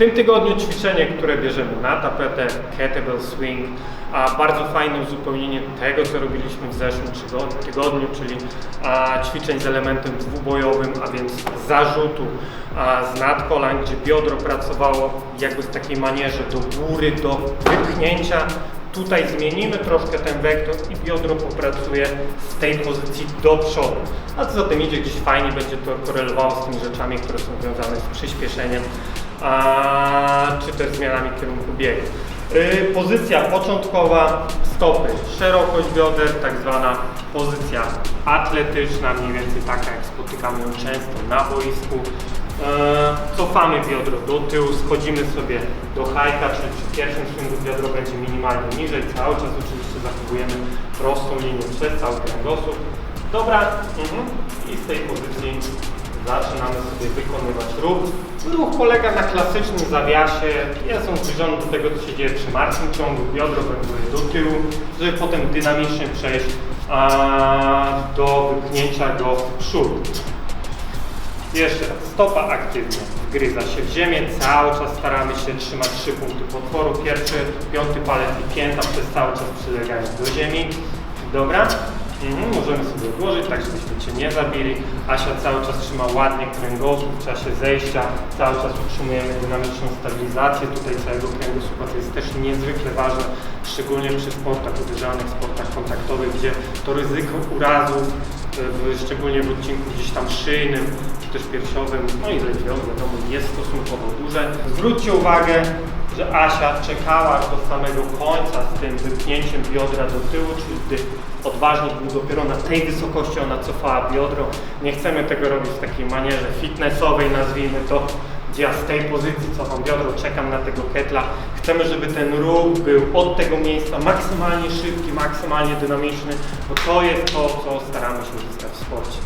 tym tygodniu ćwiczenie, które bierzemy na tapetę, kettlebell swing, a bardzo fajne uzupełnienie tego, co robiliśmy w zeszłym tygodniu, czyli ćwiczeń z elementem dwubojowym, a więc zarzutu z nadkolan, gdzie biodro pracowało jakby w takiej manierze do góry, do wypchnięcia. Tutaj zmienimy troszkę ten wektor i biodro popracuje z tej pozycji do przodu. A co za tym idzie, gdzieś fajnie będzie to korelowało z tymi rzeczami, które są związane z przyspieszeniem, czy też zmianami kierunku biegu. Pozycja początkowa, stopy, szerokość bioder, tak zwana pozycja atletyczna, mniej więcej taka jak spotykamy ją często na boisku. Cofamy biodro do tyłu, schodzimy sobie do hajka, czyli przy pierwszym swingu biodro będzie minimalnie niżej, cały czas oczywiście zachowujemy prostą linię przez cały kręgosłup. Dobra, i z tej pozycji zaczynamy sobie wykonywać ruch. Ruch polega na klasycznym zawiasie, jest on zbliżony do tego, co się dzieje przy martwym ciągu, biodro wędruje do tyłu, żeby potem dynamicznie przejść do wypchnięcia go w przód. Jeszcze raz, stopa aktywnie wgryza się w ziemię, cały czas staramy się trzymać 3 punkty podporu, pierwszy, piąty palec i pięta przez cały czas przylegają do ziemi. Dobra, możemy sobie odłożyć, tak żebyśmy Cię nie zabili. Asia cały czas trzyma ładnie kręgosłup w czasie zejścia, cały czas utrzymujemy dynamiczną stabilizację tutaj całego kręgosłupa, to jest też niezwykle ważne, szczególnie przy sportach uderzanych, sportach kontaktowych, gdzie to ryzyko urazów, szczególnie w odcinku gdzieś tam szyjnym, czy też piersiowym, no i lędźwiowym, wiadomo, jest stosunkowo duże. Zwróćcie uwagę, że Asia czekała aż do samego końca z tym wypchnięciem biodra do tyłu, czyli gdy odważnik był dopiero na tej wysokości, ona cofała biodro. Nie chcemy tego robić w takiej manierze fitnessowej, nazwijmy to, gdzie ja z tej pozycji cofam biodro, czekam na tego kettla. Chcemy, żeby ten ruch był od tego miejsca maksymalnie szybki, maksymalnie dynamiczny, bo to jest to, co staramy się uzyskać w sporcie.